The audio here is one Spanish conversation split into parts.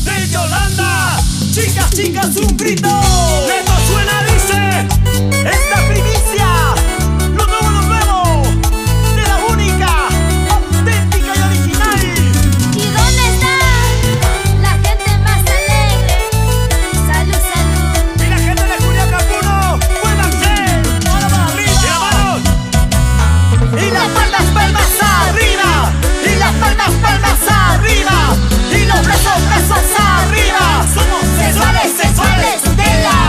de Yolanda. Chicas, chicas, un grito. Esto suena, dice, esta primicia. Lo nuevo, de la única, auténtica y original. ¿Y dónde está la gente más alegre? Salud, salud. Y la gente de Juliaca Puno, muévanse. Ahora arriba. Y las manos. Y las palmas arriba. Y las palmas arriba. Y los brazos arriba. Somos sensuales, sensuales de la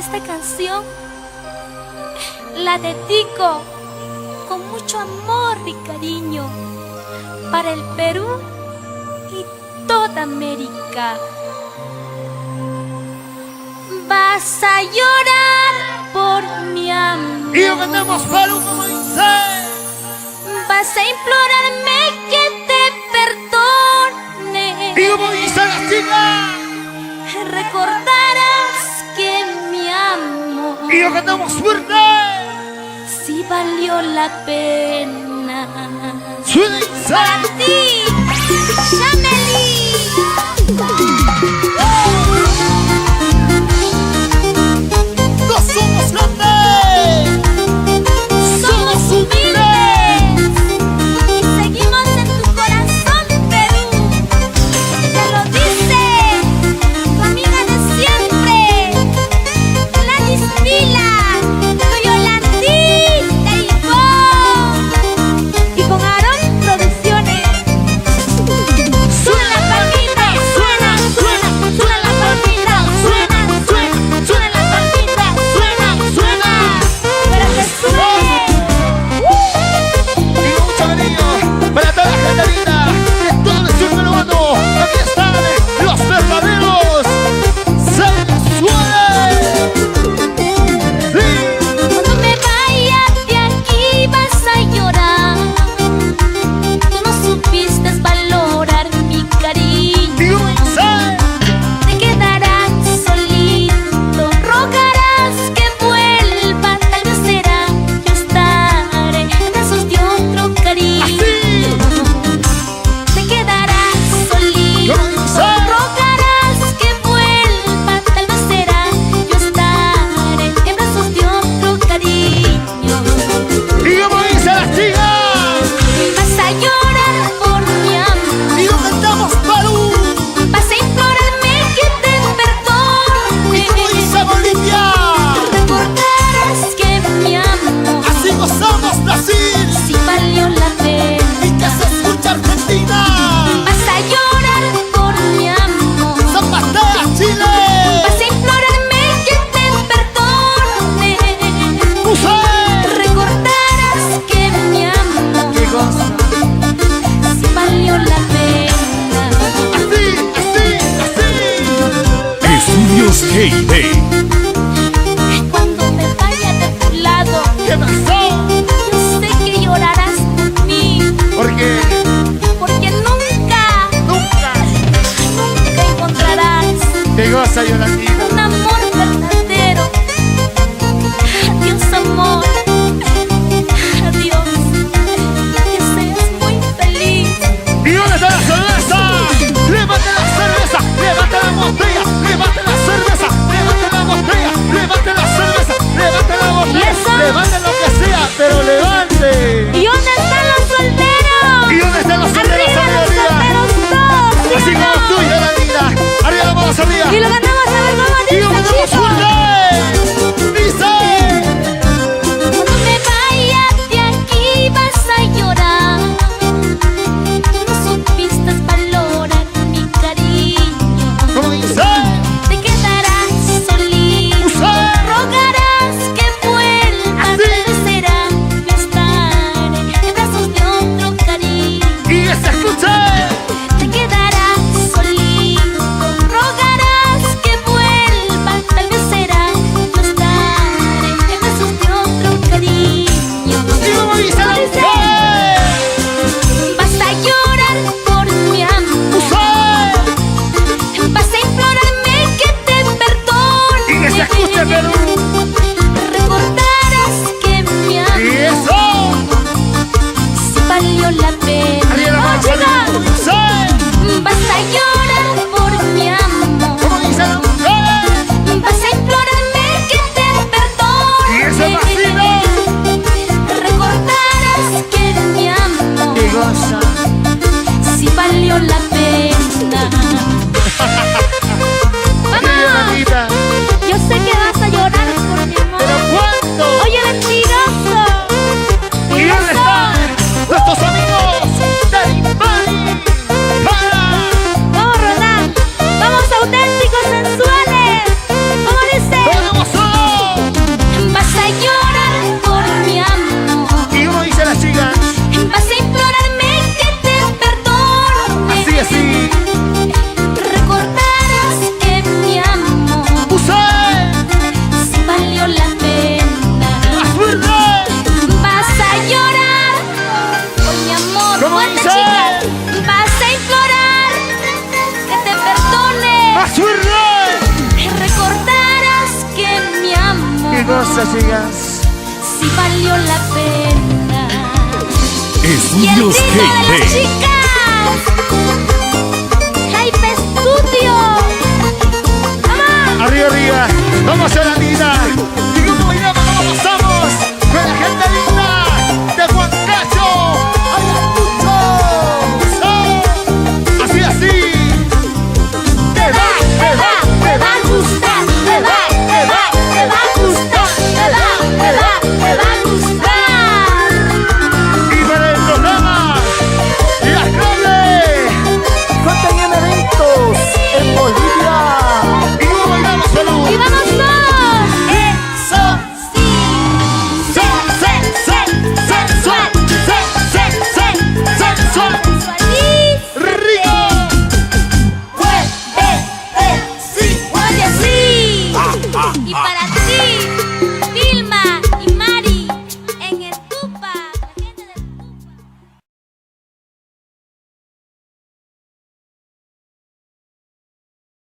Esta canción la dedico con mucho amor y cariño para el Perú y toda América. Vas a llorar por mi amor. Y lo cantamos Perú como dice. Vas a implorarme que te perdone. Y como dice la chica. Recordarás que mi amor Y lo cantamos fuerte. sí valió la pena. Suena y dice. Para ti, Chaneli. No somos grandes. Somos humildes y seguimos en tu corazón, Perú. Te lo dice tu amiga de siempre, Gladys Vila, con Yolandita y Ivonne, y con Aarón Producciones. Suena la palmita, suena, suena, suena la palmita, suena, suena, suena la palmita, suena, suena, pero que suene. Y mucho cariño para toda la gente linda de todo el sur peruano. Aquí están los verdaderos sensuales. Sí. Cuando me vaya de aquí vas a llorar. Tú no supiste valorar mi cariño. Y como dice. Te quedarás solito, rogarás que vuelva. Tal vez será yo estaré en brazos de otro cariño. Te quedarás solito, Como dice. rogarás que vuelva. Tal vez será yo estaré en brazos de otro cariño. Y como dice la chica. Vas a llorar por mi amor. Y lo cantamos Perú. Vas a implorarme que te perdone. Y como dice Bolivia. Recordarás que mi amor Así gozamos Brasil. sí valió la pena. Y que se escucha Argentina. Vas a llorar por mi amor. Zapatea Chile. Vas a implorarme que te perdone. Puse. Recordarás que mi amor Qué gozo. sí valió la pena. Así. Estudios Hey. Cuando me vaya de tu lado, ¿Qué pasó? yo sé que llorarás por mí, Porque porque nunca nunca encontrarás te goza Yolandita. un amor verdadero. Adiós, amor. Adiós. Que seas muy feliz. ¿Y dónde está la cerveza? ¡Levante la cerveza! ¡Levante la botella! ¡Levante la cerveza! ¡Levante la botella! ¡Levante la cerveza! ¡Levante la botella! Eso. ¡Levante lo que sea! ¡Pero levante! ¿Y dónde están los solteros? ¿Y dónde están los solteros, Arriba los sabiduría? solteros todos. Así como tú, Yolandita. ¡Arriba la mano, sabiduría! Y lo cantamos a ver cómo Y dice. como cosa, chicas. si valió la pena. Y el Estudios grito de las Hey. chicas. Hype Studio. ¡Vamos! Arriba, arriba. ¿Cómo se la dice?